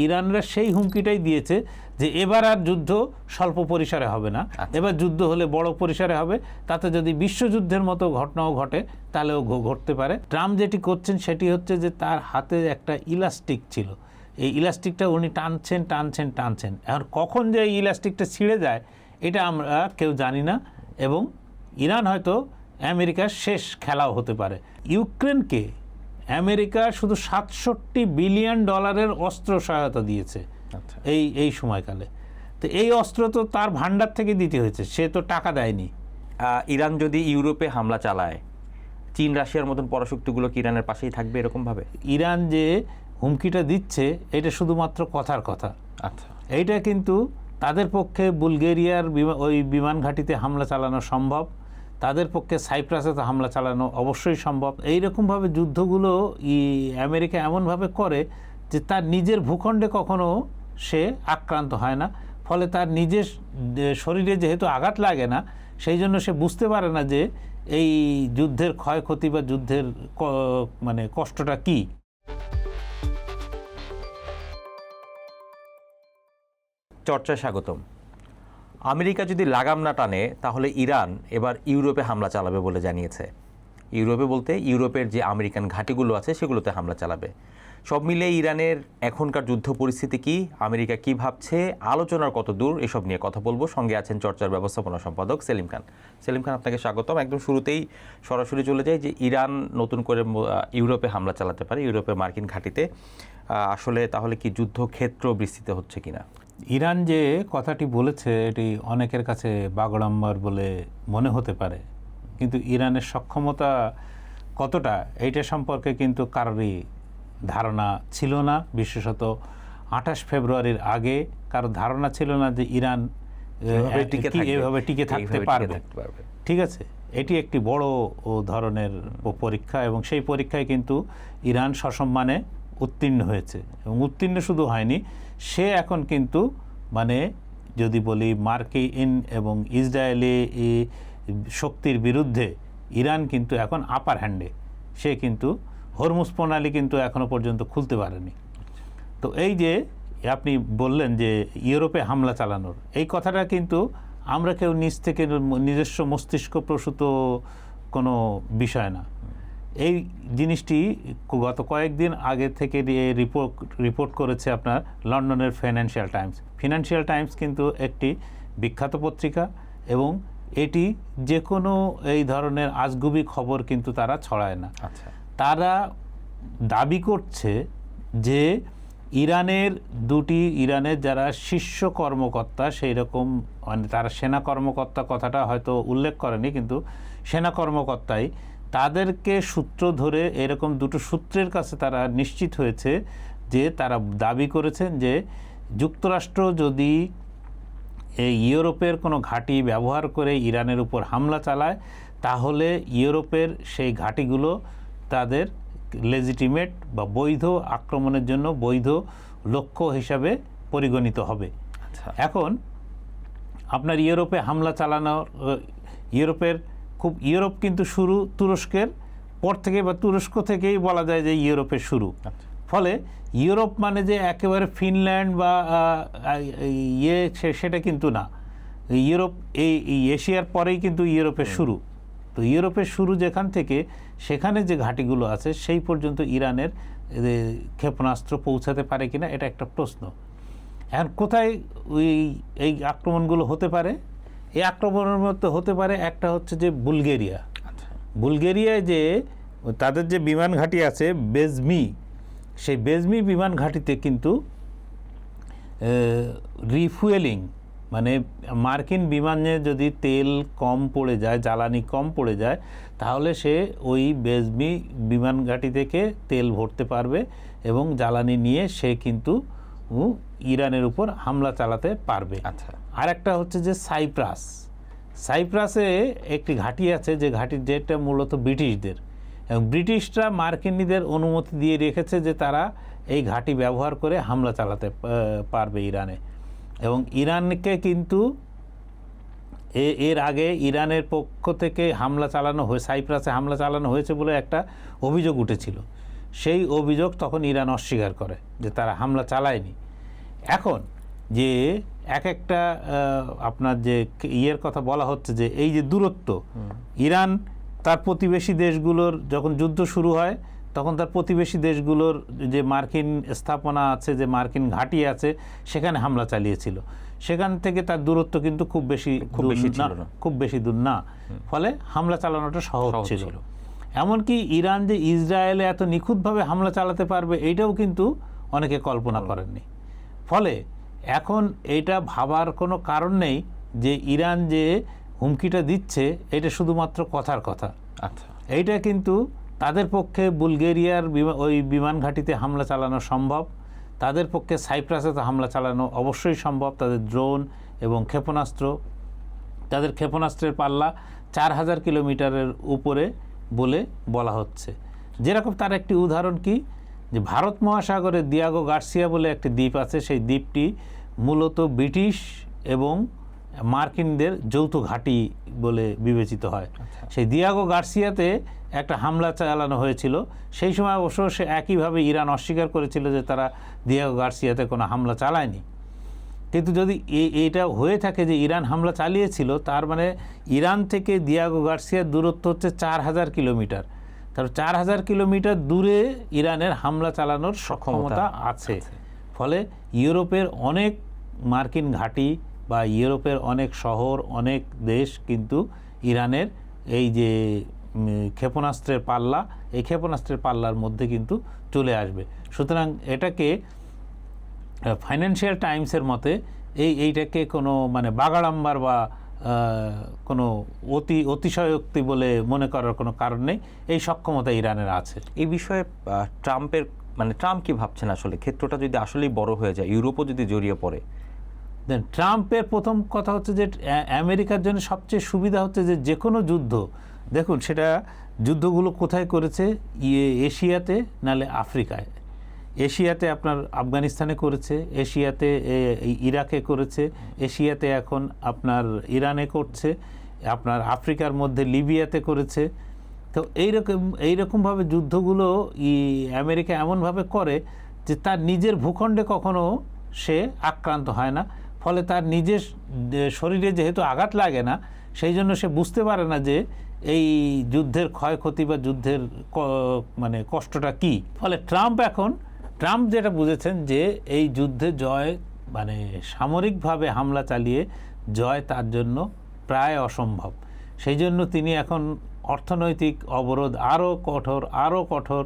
ইরানরা সেই হুমকিটাই দিয়েছে যে এবার আর যুদ্ধ স্বল্প পরিসরে হবে না, এবার যুদ্ধ হলে বড় পরিসরে হবে, তাতে যদি বিশ্বযুদ্ধের মতো ঘটনাও ঘটে তাহলেও ঘটতে পারে। ট্রাম্প যেটি করছেন সেটি হচ্ছে যে তার হাতে একটা ইলাস্টিক ছিল, এই ইলাস্টিকটা উনি টানছেন টানছেন টানছেন, এখন কখন যে এই ইলাস্টিকটা ছিঁড়ে যায় এটা আমরা কেউ জানি না, এবং ইরান হয়তো আমেরিকার শেষ খেলাও হতে পারে। ইউক্রেনকে আমেরিকা শুধু $67 বিলিয়ন অস্ত্র সহায়তা দিয়েছে এই সময়কালে। তো এই অস্ত্র তো তার ভান্ডার থেকে দিতে হয়েছে, সে তো টাকা দেয়নি। ইরান যদি ইউরোপে হামলা চালায়, চীন রাশিয়ার মতন পরাশক্তিগুলো কি ইরানের পাশেই থাকবে এরকমভাবে? ইরান যে হুমকিটা দিচ্ছে এটা শুধুমাত্র কথার কথা। আচ্ছা, এইটা কিন্তু তাদের পক্ষে বুলগেরিয়ার ওই বিমান ঘাঁটিতে হামলা চালানো সম্ভব, তাদের পক্ষে সাইপ্রাসে তো হামলা চালানো অবশ্যই সম্ভব। এইরকমভাবে যুদ্ধগুলো আমেরিকা এমনভাবে করে যে তার নিজের ভূখণ্ডে কখনো সে আক্রান্ত হয় না, ফলে তার নিজের শরীরে যেহেতু আঘাত লাগে না সেই জন্য সে বুঝতে পারে না যে এই যুদ্ধের ক্ষয়ক্ষতি বা যুদ্ধের মানে কষ্টটা কী। চর্চায় স্বাগতম। আমেরিকা যদি লাগাম না টানে তাহলে ইরান এবার ইউরোপে হামলা চালাবে বলে জানিয়েছে। ইউরোপে বলতে ইউরোপের যে আমেরিকান ঘাঁটিগুলো আছে সেগুলোতে হামলা চালাবে। সব মিলে ইরানের এখনকার যুদ্ধ পরিস্থিতি কি, আমেরিকা কি ভাবছে, আলোচনার কত দূর, এসব নিয়ে কথা বলবো। সঙ্গে আছেন চর্চার ব্যবস্থাপনা সম্পাদক সেলিম খান। সেলিম খান, আপনাকে স্বাগতম। একদম শুরুতেই সরাসরি চলে যায় যে ইরান নতুন করে ইউরোপে হামলা চালাতে পারে, ইউরোপে মার্কিন ঘাঁটিতে। আসলে তাহলে কি যুদ্ধক্ষেত্র বিস্তৃত হচ্ছে কিনা? ইরান যে কথাটি বলেছে এটি অনেকের কাছে বাগড়ম্বর বলে মনে হতে পারে, কিন্তু ইরানের সক্ষমতা কতটা এইটা সম্পর্কে কিন্তু কারোরই ধারণা ছিল না। বিশেষত 28 ফেব্রুয়ারির আগে কারো ধারণা ছিল না যে ইরান এভাবে টিকে থাকতে পারবে। ঠিক আছে, এটি একটি বড় ধরনের পরীক্ষা, এবং সেই পরীক্ষায় কিন্তু ইরান সসম্মানে উত্তীর্ণ হয়েছে, এবং উত্তীর্ণ শুধু হয়নি, সে এখন কিন্তু মানে যদি বলি মার্কিন এবং ইসরায়েলি শক্তির বিরুদ্ধে ইরান কিন্তু এখন আপার হ্যান্ডে, সে কিন্তু হরমুজ প্রণালী কিন্তু এখনও পর্যন্ত খুলতে পারেনি। তো এই যে আপনি বললেন যে ইউরোপে হামলা চালানোর এই কথাটা কিন্তু আমরা কেউ নিজ থেকে নিজস্ব মস্তিষ্ক প্রসূত কোনো বিষয় না। এই জিনিসটি গত কয়েকদিন আগে থেকে রিপোর্ট করেছে আপনার লন্ডনের ফিনান্সিয়াল টাইমস কিন্তু একটি বিখ্যাত পত্রিকা, এবং এটি যে কোনো এই ধরনের আজগুবি খবর কিন্তু তারা ছড়ায় না। আচ্ছা, তারা দাবি করছে যে ইরানের যারা শীর্ষ কর্মকর্তা, সেই রকম মানে তারা সেনা কর্মকর্তা কথাটা হয়তো উল্লেখ করেনি, কিন্তু সেনা কর্মকর্তাই তাদেরকে সূত্র ধরে এরকম দুটো সূত্রের কাছে তারা নিশ্চিত হয়েছে যে তারা দাবি করেছেন যে যুক্তরাষ্ট্র যদি এই ইউরোপের কোনো ঘাঁটি ব্যবহার করে ইরানের উপর হামলা চালায় তাহলে ইউরোপের সেই ঘাঁটিগুলো তাদের লেজিটিমেট বা বৈধ আক্রমণের জন্য বৈধ লক্ষ্য হিসাবে পরিগণিত হবে। এখন আপনার ইউরোপে হামলা চালানো, ইউরোপ কিন্তু শুরু তুরস্কের পর থেকে, বা তুরস্ক থেকেই বলা যায় যে ইউরোপের শুরু। ফলে ইউরোপ মানে যে একেবারে ফিনল্যান্ড বা সেটা কিন্তু না। ইউরোপ এই এশিয়ার পরেই কিন্তু ইউরোপের শুরু। তো ইউরোপের শুরু যেখান থেকে, সেখানে যে ঘাঁটিগুলো আছে সেই পর্যন্ত ইরানের ক্ষেপণাস্ত্র পৌঁছাতে পারে কিনা এটা একটা প্রশ্ন। এখন কোথায় এই আক্রমণগুলো হতে পারে? এই আক্রমণের মধ্যে হতে পারে একটা হচ্ছে যে বুলগেরিয়ায় যে তাদের যে বিমান ঘাঁটি আছে বেজমি, সেই বেজমি বিমান ঘাঁটিতে কিন্তু রিফুয়েলিং মানে মার্কিন বিমানে যদি তেল কম পড়ে যায়, জ্বালানি কম পড়ে যায়, তাহলে সে ওই বেজমি বিমান ঘাঁটি থেকে তেল ভরতে পারবে এবং জ্বালানি নিয়ে সে কিন্তু ইরানের উপর হামলা চালাতে পারবে। আচ্ছা, আর একটা হচ্ছে যে সাইপ্রাসে একটি ঘাঁটি আছে, যে ঘাঁটির যেটা মূলত ব্রিটিশদের, এবং ব্রিটিশরা মার্কিনীদের অনুমতি দিয়ে রেখেছে যে তারা এই ঘাঁটি ব্যবহার করে হামলা চালাতে পারবে ইরানে। এবং ইরানকে কিন্তু এর আগে ইরানের পক্ষ থেকে সাইপ্রাসে হামলা চালানো হয়েছে বলে একটা অভিযোগ উঠেছিল, সেই অভিযোগ তখন ইরান অস্বীকার করে যে তারা হামলা চালায়নি। এখন যে একটা আপনার যে ইয়ের কথা বলা হচ্ছে যে এই যে দূরত্ব, ইরান তার প্রতিবেশী দেশগুলোর যখন যুদ্ধ শুরু হয় তখন তার প্রতিবেশী দেশগুলোর যে মার্কিন স্থাপনা আছে, যে মার্কিন ঘাঁটি আছে, সেখানে হামলা চালিয়েছিল। সেখান থেকে তার দূরত্ব কিন্তু খুব বেশি দূর না, ফলে হামলা চালানোটা সহজ ছিল। এমনকি ইরান যে ইসরায়েলে এত নিখুঁতভাবে হামলা চালাতে পারবে এইটাও কিন্তু অনেকে কল্পনা করেননি। ফলে এখন এটা ভাবার কোনো কারণ নেই যে ইরান যে হুমকিটা দিচ্ছে এটা শুধুমাত্র কথার কথা। আচ্ছা, এইটা কিন্তু তাদের পক্ষে বুলগেরিয়ার ওই বিমান ঘাঁটিতে হামলা চালানো সম্ভব, তাদের পক্ষে সাইপ্রাসে তো হামলা চালানো অবশ্যই সম্ভব। তাদের ড্রোন এবং ক্ষেপণাস্ত্র, তাদের ক্ষেপণাস্ত্রের পাল্লা 4000 কিলোমিটারের উপরে বলে বলা হচ্ছে। যেরকম তার একটি উদাহরণ কি, যে ভারত মহাসাগরে দিয়াগো গার্সিয়া বলে একটি দ্বীপ আছে, সেই দ্বীপটি মূলত ব্রিটিশ এবং মার্কিনদের যৌথ ঘাঁটি বলে বিবেচিত হয়। সেই দিয়াগো গার্সিয়াতে একটা হামলা চালানো হয়েছিল। সেই সময় অবশ্য সে একইভাবে ইরান অস্বীকার করেছিল যে তারা দিয়াগো গার্সিয়াতে কোনো হামলা চালায়নি। কিন্তু যদি এটা হয়ে থাকে যে ইরান হামলা চালিয়েছিল, তার মানে ইরান থেকে দিয়াগো গার্সিয়ার দূরত্ব হচ্ছে 4000 কিলোমিটার। তার 4000 কিলোমিটার দূরে ইরানের হামলা চালানোর সক্ষমতা আছে। ফলে ইউরোপের অনেক মার্কিন ঘাঁটি বা ইউরোপের অনেক শহর, অনেক দেশ কিন্তু ইরানের এই যে ক্ষেপণাস্ত্রের পাল্লা, এই ক্ষেপণাস্ত্রের পাল্লার মধ্যে কিন্তু চলে আসবে। সুতরাং এটাকে ফাইন্যান্সিয়াল টাইমসের মতে এইটাকে কোনো মানে বাগাড়াম্বার বা কোনো অতিশয়োক্তি বলে মনে করার কোনো কারণ নেই। এই সক্ষমতা ইরানের আছে। এই বিষয়ে ট্রাম্প কি ভাবছেন আসলে? ক্ষেত্রটা যদি আসলেই বড় হয়ে যায়, ইউরোপও যদি জড়িয়ে পড়ে, দেন ট্রাম্পের প্রথম কথা হচ্ছে যে আমেরিকার জন্য সবচেয়ে সুবিধা হচ্ছে যে কোনো যুদ্ধ, দেখুন সেটা যুদ্ধগুলো কোথায় করেছে, এশিয়াতে নালে আফ্রিকায়। এশিয়াতে আপনার আফগানিস্তানে করেছে, এশিয়াতে ইরাকে করেছে, এশিয়াতে এখন আপনার ইরানে করছে, আপনার আফ্রিকার মধ্যে লিবিয়াতে করেছে। তো এইরকমভাবে যুদ্ধগুলো আমেরিকা এমনভাবে করে যে তার নিজের ভূখণ্ডে কখনো সে আক্রান্ত হয় না। ফলে তার নিজের শরীরে যেহেতু আঘাত লাগে না, সেই জন্য সে বুঝতে পারে না যে এই যুদ্ধের ক্ষয়ক্ষতি বা যুদ্ধের মানে কষ্টটা কি। ফলে ট্রাম্প যেটা বুঝেছেন যে এই যুদ্ধে জয় মানে সামরিকভাবে হামলা চালিয়ে জয় তার জন্য প্রায় অসম্ভব। সেই জন্য তিনি এখন অর্থনৈতিক অবরোধ আরও কঠোর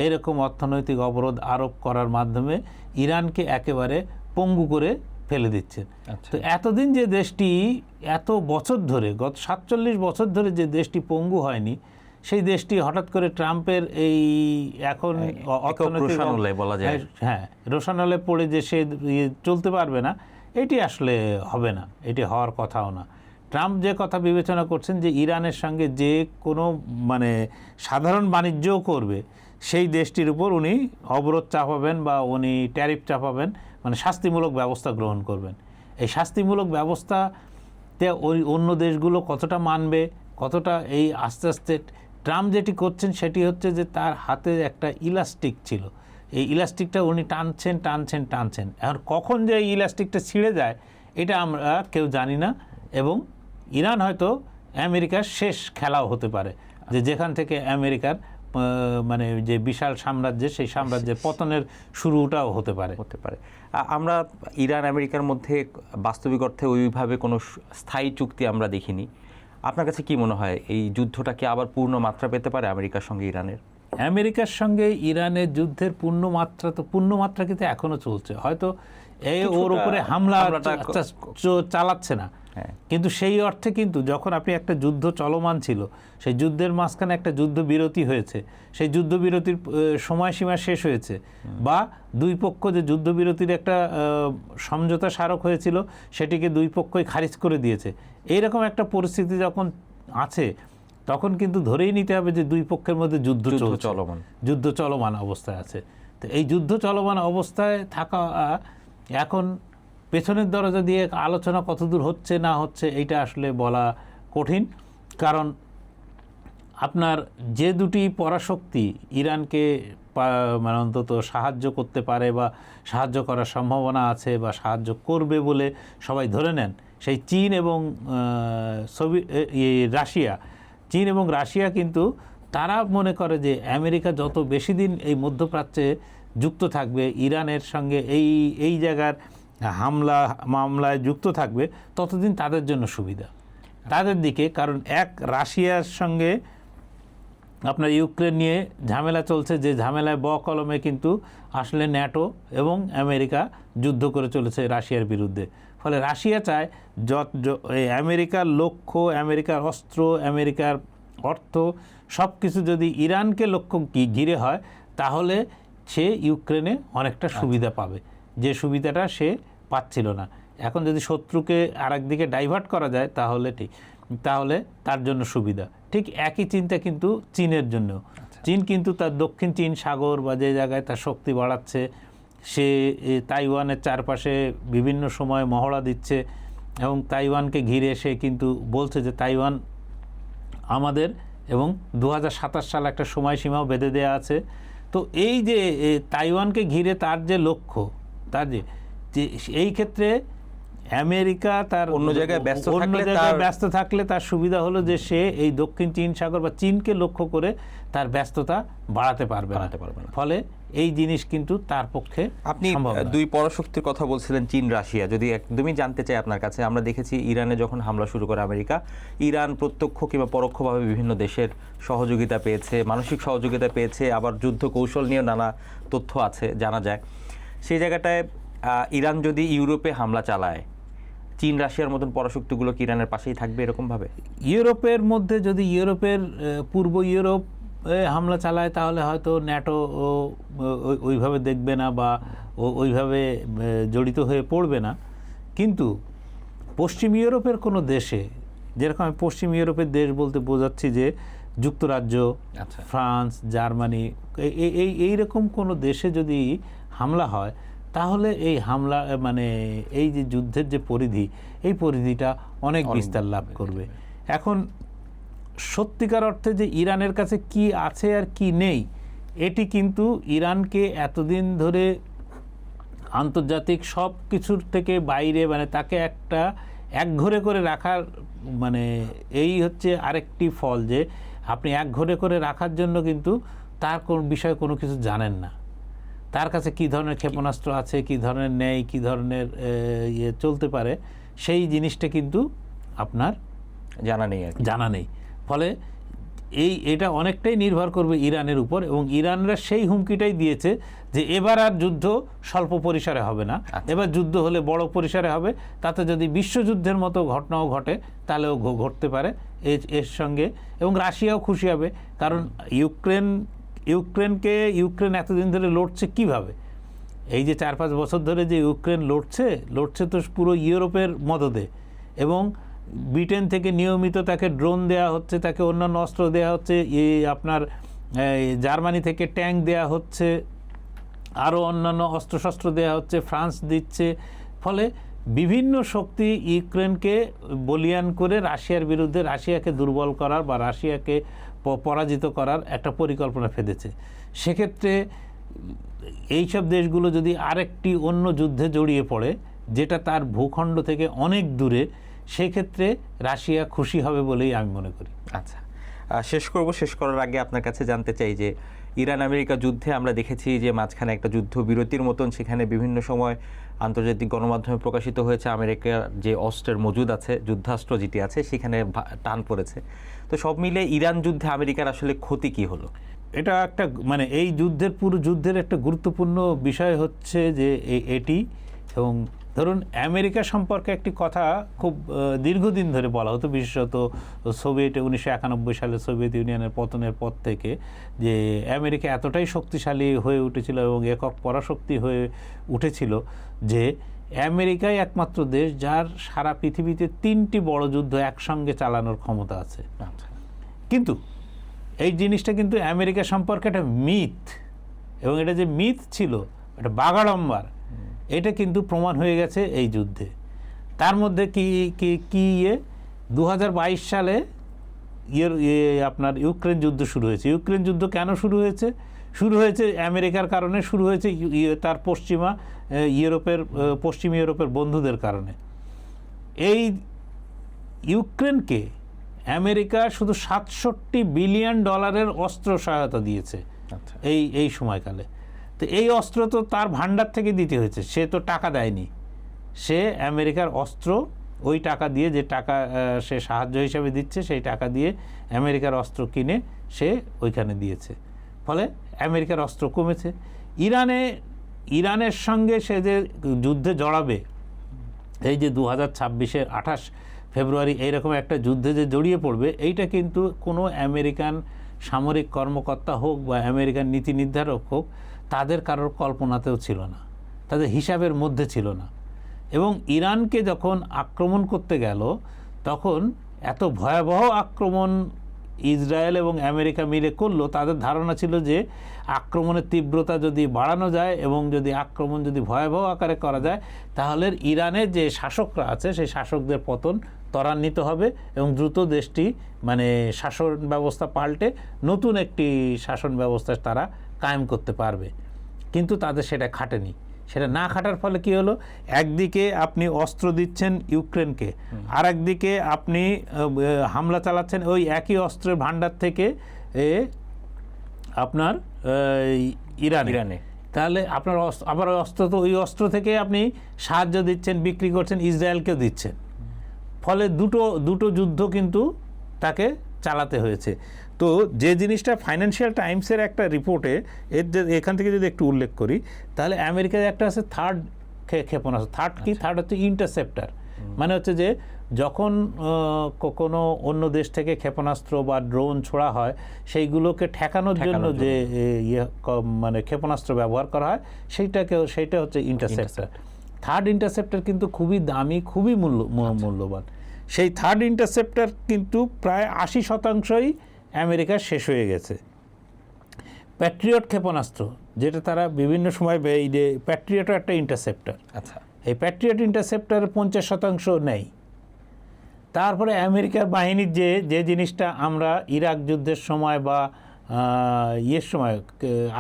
এরকম অর্থনৈতিক অবরোধ আরোপ করার মাধ্যমে ইরানকে একেবারে পঙ্গু করে ফেলে দিচ্ছেন। তো এতদিন যে দেশটি এত বছর ধরে, গত 47 বছর ধরে যে দেশটি পঙ্গু হয়নি, সেই দেশটি হঠাৎ করে ট্রাম্পের এই এখন রোশানলে পড়ে যে সে চলতে পারবে না, এটি আসলে হবে না, এটি হওয়ার কথাও না। ট্রাম্প যে কথা বিবেচনা করছেন যে ইরানের সঙ্গে যে কোনো মানে সাধারণ বাণিজ্যও করবে, সেই দেশটির উপর উনি অবরোধ চাপাবেন বা উনি ট্যারিফ চাপাবেন, মানে শাস্তিমূলক ব্যবস্থা গ্রহণ করবেন। এই শাস্তিমূলক ব্যবস্থাতে ওই অন্য দেশগুলো কতটা মানবে, কতটা এই আস্তে আস্তে ট্রাম্প যেটি করছেন সেটি হচ্ছে যে তার হাতে একটা ইলাস্টিক ছিল, এই ইলাস্টিকটা উনি টানছেন। এখন কখন যে এই ইলাস্টিকটা ছিঁড়ে যায় এটা আমরা কেউ জানি না, এবং ইরান হয়তো আমেরিকার শেষ খেলাও হতে পারে, যে যেখান থেকে আমেরিকার মানে যে বিশাল সাম্রাজ্য, সেই সাম্রাজ্যের পতনের শুরুটাও হতে পারে। আমরা ইরান আমেরিকার মধ্যে বাস্তবিক অর্থে ওইভাবে কোনো স্থায়ী চুক্তি আমরা দেখিনি। আপনার কাছে কি মনে হয় এই যুদ্ধটা কি আবার পূর্ণ মাত্রা পেতে পারে আমেরিকার সঙ্গে ইরানের? আমেরিকার সঙ্গে ইরানের যুদ্ধের পূর্ণ মাত্রা কিন্তু এখনো চলছে, হয়তো ওর উপরে হামলা চালাচ্ছে না, কিন্তু সেই অর্থে কিন্তু যখন আপনি একটা যুদ্ধ চলমান ছিল, সেই যুদ্ধের মাঝখানে একটা যুদ্ধবিরতি হয়েছে, সেই যুদ্ধবিরতির সময়সীমা শেষ হয়েছে, বা দুই পক্ষ যে যুদ্ধবিরতির একটা সমঝোতা স্মারক হয়েছিল সেটিকে দুই পক্ষই খারিজ করে দিয়েছে, এইরকম একটা পরিস্থিতি যখন আছে তখন কিন্তু ধরেই নিতে হবে যে দুই পক্ষের মধ্যে যুদ্ধ চলমান অবস্থায় আছে। তো এই যুদ্ধ চলমান অবস্থায় থাকা এখন পেছনের দরজা দিয়ে আলোচনা কতদূর হচ্ছে না হচ্ছে এইটা আসলে বলা কঠিন, কারণ আপনার যে দুটি পরাশক্তি ইরানকে মানে অন্তত সাহায্য করতে পারে বা সাহায্য করার সম্ভাবনা আছে বা সাহায্য করবে বলে সবাই ধরে নেন, সেই চীন এবং রাশিয়া, চীন এবং রাশিয়া কিন্তু তারা মনে করে যে আমেরিকা যত বেশি দিন এই মধ্যপ্রাচ্যে যুক্ত থাকবে, ইরানের সঙ্গে এই জায়গার মামলায় যুক্ত থাকবে, ততদিন তাদের জন্য সুবিধা তাদের দিকে। কারণ রাশিয়ার সঙ্গে আপনার ইউক্রেন নিয়ে ঝামেলা চলছে, যে ঝামেলায় কলমে কিন্তু আসলে ন্যাটো এবং আমেরিকা যুদ্ধ করে চলেছে রাশিয়ার বিরুদ্ধে। ফলে রাশিয়া চায় আমেরিকার লক্ষ্য, আমেরিকার অস্ত্র, আমেরিকার অর্থ সব কিছু যদি ইরানকে লক্ষ্য ঘিরে হয়, তাহলে সে ইউক্রেনে অনেকটা সুবিধা পাবে, যে সুবিধাটা সে পাচ্ছিল না। এখন যদি শত্রুকে আরেকদিকে ডাইভার্ট করা যায় তাহলে তার জন্য সুবিধা। ঠিক একই চিন্তা কিন্তু চীনের জন্য। চীন কিন্তু তার দক্ষিণ চীন সাগর বা যে জায়গায় তার শক্তি বাড়াচ্ছে, সে তাইওয়ানের চারপাশে বিভিন্ন সময় মহড়া দিচ্ছে এবং তাইওয়ানকে ঘিরে সে কিন্তু বলছে যে তাইওয়ান আমাদের, এবং 2027 সালে একটা সময়সীমাও বেঁধে দেওয়া আছে। তো এই যে তাইওয়ানকে ঘিরে তার যে লক্ষ্য, তার যে এই ক্ষেত্রে আমেরিকা তার অন্য জায়গায় ব্যস্ত থাকলে তার সুবিধা হলো যে সে এই দক্ষিণ চীন সাগর বা চীনকে লক্ষ্য করে তার ব্যস্ততা বাড়াতে পারবে না। ফলে এই জিনিস কিন্তু তার পক্ষে। আপনি দুই পরাশক্তির কথা বলছিলেন, চীন রাশিয়া, যদি একদমই জানতে চাই আপনার কাছে, আমরা দেখেছি ইরানে যখন হামলা শুরু করে আমেরিকা, ইরান প্রত্যক্ষ কিংবা পরোক্ষভাবে বিভিন্ন দেশের সহযোগিতা পেয়েছে, মানসিক সহযোগিতা পেয়েছে, আবার যুদ্ধ কৌশল নিয়েও নানা তথ্য আছে জানা যায়। সেই জায়গাটায় ইরান যদি ইউরোপে হামলা চালায়, চীন রাশিয়ার মতন পরাশক্তিগুলো কি ইরানের পাশেই থাকবে এরকমভাবে? ইউরোপের মধ্যে যদি ইউরোপের পূর্ব ইউরোপ হামলা চালায়, তাহলে হয়তো ন্যাটো ওইভাবে দেখবে না বা ওইভাবে জড়িত হয়ে পড়বে না। কিন্তু পশ্চিম ইউরোপের কোনো দেশে, যেরকম আমি পশ্চিম ইউরোপের দেশ বলতে বোঝাচ্ছি যে যুক্তরাজ্য, ফ্রান্স, জার্মানি, এইরকম কোনো দেশে যদি হামলা হয়, তাহলে এই হামলা মানে এই যে যুদ্ধের যে পরিধি, এই পরিধিটা অনেক বিস্তার লাভ করবে। এখন সত্যিকার অর্থে যে ইরানের কাছে কি আছে আর কি নেই, এটি কিন্তু ইরানকে এতদিন ধরে আন্তর্জাতিক সব কিছুর থেকে বাইরে, মানে তাকে একটা একঘরে করে রাখার, মানে এই হচ্ছে আরেকটি ফল, যে আপনি একঘরে করে রাখার জন্য কিন্তু তার কোন বিষয়ে কোনো কিছু জানেন না। তার কাছে কী ধরনের ক্ষেপণাস্ত্র আছে, কী ধরনের নেই, কী ধরনের চলতে পারে, সেই জিনিসটা কিন্তু আপনার জানা নেই। ফলে এটা অনেকটাই নির্ভর করবে ইরানের উপর, এবং ইরানরা সেই হুমকিটাই দিয়েছে যে এবার আর যুদ্ধ স্বল্প পরিসরে হবে না, এবার যুদ্ধ হলে বড় পরিসরে হবে। তাতে যদি বিশ্বযুদ্ধের মতো ঘটনাও ঘটে, তাহলেও ঘটতে পারে এর সঙ্গে। এবং রাশিয়াও খুশি হবে, কারণ ইউক্রেন এতদিন ধরে লড়ছে কিভাবে? এই যে 4-5 বছর ধরে যে ইউক্রেন লড়ছে তো পুরো ইউরোপের মদদে, এবং ব্রিটেন থেকে নিয়মিত তাকে ড্রোন দেওয়া হচ্ছে, তাকে অন্যান্য অস্ত্র দেওয়া হচ্ছে, আপনার জার্মানি থেকে ট্যাঙ্ক দেওয়া হচ্ছে, আরও অন্যান্য অস্ত্রশস্ত্র দেওয়া হচ্ছে, ফ্রান্স দিচ্ছে। ফলে বিভিন্ন শক্তি ইউক্রেনকে বলিয়ান করে রাশিয়ার বিরুদ্ধে, রাশিয়াকে দুর্বল করার বা রাশিয়াকে পরাজিত করার একটা পরিকল্পনা ফেলেছে। সেক্ষেত্রে এইসব দেশগুলো যদি আরেকটি অন্য যুদ্ধে জড়িয়ে পড়ে, যেটা তার ভূখণ্ড থেকে অনেক দূরে, সেক্ষেত্রে রাশিয়া খুশি হবে বলেই আমি মনে করি। আচ্ছা, শেষ করার আগে আপনার কাছে জানতে চাই যে ইরান আমেরিকা যুদ্ধে আমরা দেখেছি যে মাঝখানে একটা যুদ্ধ বিরতির মতন সেখানে বিভিন্ন সময় আন্তর্জাতিক গণমাধ্যমে প্রকাশিত হয়েছে আমেরিকার যে অস্ত্রের মজুদ আছে, যুদ্ধাস্ত্র যেটি আছে, সেখানে টান পড়েছে। তো সব মিলে ইরান যুদ্ধে আমেরিকার আসলে ক্ষতি কি হলো? এটা একটা মানে এই পুরো যুদ্ধের একটা গুরুত্বপূর্ণ বিষয় হচ্ছে যে এটি, এবং ধরুন আমেরিকা সম্পর্কে একটি কথা খুব দীর্ঘদিন ধরে বলা হতো, বিশেষত 1991 সালে সোভিয়েত ইউনিয়নের পতনের পর থেকে, যে আমেরিকা এতটাই শক্তিশালী হয়ে উঠেছিল এবং একক পরাশক্তি হয়ে উঠেছিল যে আমেরিকাই একমাত্র দেশ যার সারা পৃথিবীতে 3টি বড় যুদ্ধ একসঙ্গে চালানোর ক্ষমতা আছে। কিন্তু এই জিনিসটা কিন্তু আমেরিকা সম্পর্কে একটা মিথ, এবং এটা যে মিথ ছিল, এটা বাগাড়ম্বার, এটা কিন্তু প্রমাণ হয়ে গেছে এই যুদ্ধে। তার মধ্যে কি 2022 সালে আপনার ইউক্রেন যুদ্ধ শুরু হয়েছে। ইউক্রেন যুদ্ধ কেন শুরু হয়েছে? শুরু হয়েছে আমেরিকার কারণে, শুরু হয়েছে তার পশ্চিম ইউরোপের বন্ধুদের কারণে। এই ইউক্রেনকে আমেরিকা শুধু $67 বিলিয়ন অস্ত্র সহায়তা দিয়েছে আচ্ছা। এই সময়কালে। তো এই অস্ত্র তো তার ভান্ডার থেকে দিতে হয়েছে, সে তো টাকা দেয়নি। সে আমেরিকার অস্ত্র, ওই টাকা দিয়ে, যে টাকা সে সাহায্য হিসাবে দিচ্ছে, সেই টাকা দিয়ে আমেরিকার অস্ত্র কিনে সে ওইখানে দিয়েছে। ফলে আমেরিকার অস্ত্র কমেছে। ইরানের সঙ্গে সে যে যুদ্ধে জড়াবে, এই যে 2026-এর 28 ফেব্রুয়ারি এইরকম একটা যুদ্ধে যে জড়িয়ে পড়বে, এইটা কিন্তু কোনো আমেরিকান সামরিক কর্মকর্তা হোক বা আমেরিকান নীতি নির্ধারক হোক, তাদের কারোর কল্পনাতেও ছিল না, তাদের হিসাবের মধ্যে ছিল না। এবং ইরানকে যখন আক্রমণ করতে গেল, তখন এত ভয়াবহ আক্রমণ ইসরায়েল এবং আমেরিকা মিলে করলো, তাদের ধারণা ছিল যে আক্রমণের তীব্রতা যদি বাড়ানো যায় এবং যদি আক্রমণ যদি ভয়াবহ আকারে করা যায়, তাহলে ইরানের যে শাসকরা আছে সেই শাসকদের পতন ত্বরান্বিত হবে এবং দ্রুত দেশটি মানে শাসন ব্যবস্থা পাল্টে নতুন একটি শাসন ব্যবস্থা তারা কায়েম করতে পারবে। কিন্তু তাদের সেটা খাটেনি। সেটা না খাটার ফলে কি হলো, একদিকে আপনি অস্ত্র দিচ্ছেন ইউক্রেনকে, আর একদিকে আপনি হামলা চালাচ্ছেন ওই একই অস্ত্রের ভান্ডার থেকে আপনার ইরানে। তাহলে আপনার আবার ওই অস্ত্র থেকে আপনি সাহায্য দিচ্ছেন, বিক্রি করছেন, ইসরায়েলকেও দিচ্ছেন। ফলে দুটো যুদ্ধ কিন্তু তাকে চালাতে হয়েছে। তো যে জিনিসটা ফাইন্যান্সিয়াল টাইমসের একটা রিপোর্টে এখান থেকে যদি একটু উল্লেখ করি, তাহলে আমেরিকার একটা আছে থার্ড ক্ষেপণাস্ত্র। থার্ড হচ্ছে ইন্টারসেপ্টার। মানে হচ্ছে যে যখন কোনো অন্য দেশ থেকে ক্ষেপণাস্ত্র বা ড্রোন ছোড়া হয়, সেইগুলোকে ঠেকানোর জন্য যে মানে ক্ষেপণাস্ত্র ব্যবহার করা হয়, সেইটা হচ্ছে ইন্টারসেপ্টার। থার্ড ইন্টারসেপ্টার কিন্তু খুবই দামি, খুবই মূল্যবান। সেই থার্ড ইন্টারসেপ্টার কিন্তু প্রায় 80%ই আমেরিকার শেষ হয়ে গেছে। প্যাট্রিয়ট ক্ষেপণাস্ত্র, যেটা তারা বিভিন্ন সময় এই যে প্যাট্রিয়টও একটা ইন্টারসেপ্টার। আচ্ছা, এই প্যাট্রিয়ট ইন্টারসেপ্টারের 50% নেই। তারপরে আমেরিকার বাহিনীর যে জিনিসটা আমরা ইরাক যুদ্ধের সময় বা সময়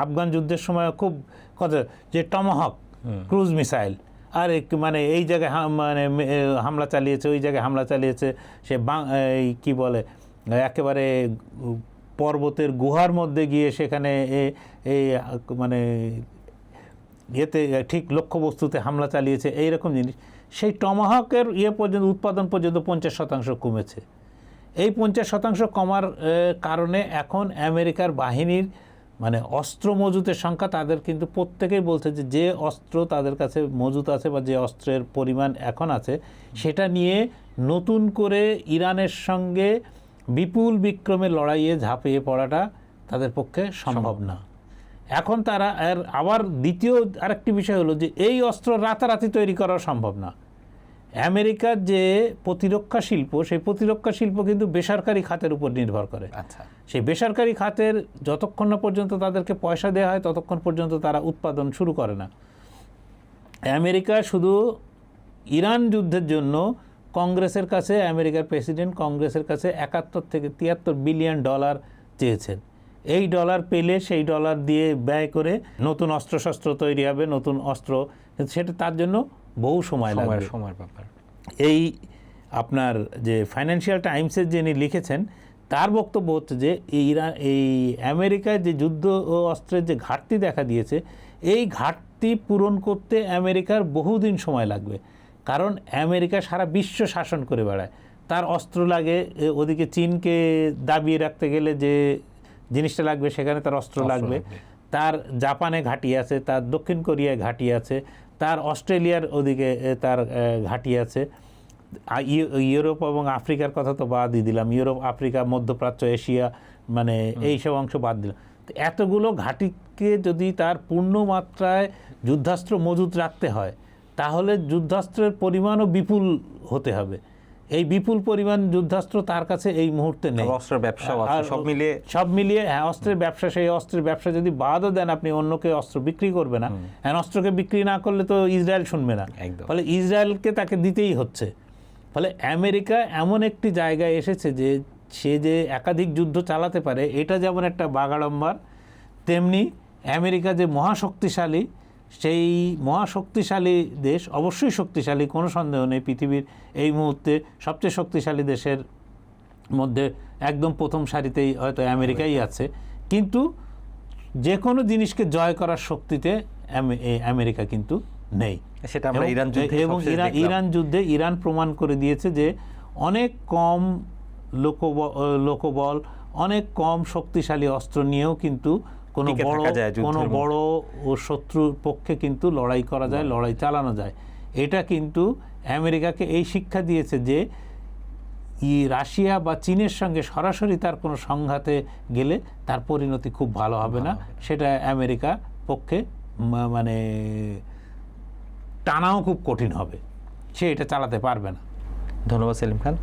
আফগান যুদ্ধের সময় খুব কথা, যে টমাহক ক্রুজ মিসাইল, আর মানে এই জায়গায় মানে হামলা চালিয়েছে, ওই জায়গায় হামলা চালিয়েছে, সে কি বলে একেবারে পর্বতের গুহার মধ্যে গিয়ে সেখানে এই মানে ঠিক লক্ষ্যবস্তুতে হামলা চালিয়েছে, এইরকম জিনিস। সেই টমাহকের পর্যন্ত উৎপাদন পর্যন্ত 50% কমেছে। এই 50% কমার কারণে এখন আমেরিকার বাহিনীর মানে অস্ত্র মজুতের সংখ্যা, তাদের কিন্তু প্রত্যেকেই বলছে যে অস্ত্র তাদের কাছে মজুত আছে বা যে অস্ত্রের পরিমাণ এখন আছে, সেটা নিয়ে নতুন করে ইরানের সঙ্গে বিপুল বিক্রমে লড়াইয়ে ঝাঁপিয়ে পড়াটা তাদের পক্ষে সম্ভব না। এখন তারা আবার দ্বিতীয় আরেকটি বিষয় হলো যে এই অস্ত্র রাতারাতি তৈরি করা সম্ভব না। আমেরিকার যে প্রতিরক্ষা শিল্প, সেই প্রতিরক্ষা শিল্প কিন্তু বেসরকারি খাতের উপর নির্ভর করে। আচ্ছা, সেই বেসরকারি খাতের যতক্ষণ না পর্যন্ত তাদেরকে পয়সা দেওয়া হয়, ততক্ষণ পর্যন্ত তারা উৎপাদন শুরু করে না। আমেরিকা শুধু ইরান যুদ্ধের জন্য কংগ্রেসের কাছে, আমেরিকার প্রেসিডেন্ট কংগ্রেসের কাছে 71 থেকে 73 বিলিয়ন ডলার চেয়েছেন। এই ডলার পেলে সেই ডলার দিয়ে ব্যয় করে নতুন অস্ত্রশস্ত্র তৈরি হবে, নতুন অস্ত্র, সেটা তার জন্য বহু সময় লাগবে। সময়ের ব্যাপার। এই আপনার যে ফাইন্যান্সিয়াল টাইমসের যিনি লিখেছেন, তার বক্তব্য হচ্ছে যে এই আমেরিকায় যে যুদ্ধ ও অস্ত্রের যে ঘাটতি দেখা দিয়েছে, এই ঘাটতি পূরণ করতে আমেরিকার বহুদিন সময় লাগবে। কারণ আমেরিকা সারা বিশ্ব শাসন করে বেড়ায়, তার অস্ত্র লাগে। ওদিকে চীনকে দাবিয়ে রাখতে গেলে যে জিনিসটা লাগবে, সেখানে তার অস্ত্র লাগবে। তার জাপানে ঘাঁটি আছে, তার দক্ষিণ কোরিয়ায় ঘাঁটি আছে, তার অস্ট্রেলিয়ার ওদিকে তার ঘাঁটি আছে। ইউরোপ এবং আফ্রিকার কথা তো বাদই দিলাম, ইউরোপ, আফ্রিকা, মধ্যপ্রাচ্য, এশিয়া, মানে এইসব অংশ বাদ দিলাম। তো এতগুলো ঘাঁটিকে যদি তার পূর্ণ মাত্রায় যুদ্ধাস্ত্র মজুত রাখতে হয়, তাহলে যুদ্ধাস্ত্রের পরিমাণও বিপুল হতে হবে। এই বিপুল পরিমাণ যুদ্ধাস্ত্র তার কাছে এই মুহূর্তে নেই। অস্ত্রের ব্যবসা সব মিলিয়ে হ্যাঁ, অস্ত্রের ব্যবসা, সেই অস্ত্রের ব্যবসা যদি বাদও দেন, আপনি অন্যকে অস্ত্র বিক্রি করবে না। হ্যাঁ, অস্ত্রকে বিক্রি না করলে তো ইসরায়েল শুনবে না, ফলে ইসরায়েলকে তাকে দিতেই হচ্ছে। ফলে আমেরিকা এমন একটি জায়গায় এসেছে যে সে যে একাধিক যুদ্ধ চালাতে পারে, এটা যেমন একটা বাগাড়ম্বর, তেমনি আমেরিকা যে মহাশক্তিশালী, সেই মহাশক্তিশালী দেশ, অবশ্যই শক্তিশালী, কোনো সন্দেহ নেই, পৃথিবীর এই মুহূর্তে সবচেয়ে শক্তিশালী দেশের মধ্যে একদম প্রথম সারিতেই হয়তো আমেরিকাই আছে, কিন্তু যে কোনো জিনিসকে জয় করার শক্তিতে আমেরিকা কিন্তু নেই। সেটা আমরা ইরান যুদ্ধে এবং সবশেষ দেখলাম। ইরান যুদ্ধে ইরান প্রমাণ করে দিয়েছে যে অনেক কম লোকবল, অনেক কম শক্তিশালী অস্ত্র নিয়েও কিন্তু কোনো টিকে বড় থাকা যায় যুদ্ধের কোনো মধ্যে। বড় ও শত্রুর পক্ষে কিন্তু লড়াই করা যায়, লড়াই চালানো যায়। এটা কিন্তু আমেরিকাকে এই শিক্ষা দিয়েছে যে রাশিয়া বা চীনের সঙ্গে সরাসরি তার কোনো সংঘাতে গেলে তার পরিণতি খুব ভালো হবে না, সেটা আমেরিকা পক্ষে মানে টানাও খুব কঠিন হবে, সে এটা চালাতে পারবে না। ধন্যবাদ সেলিম খান।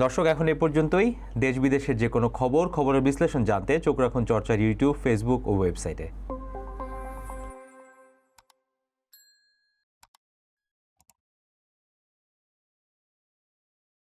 দর্শক, এখন এ পর্যন্তই। দেশ বিদেশের যে কোনো খবরের বিশ্লেষণ জানতে চোখ রাখুন চর্চার ইউটিউব, ফেসবুক ও ওয়েবসাইটে।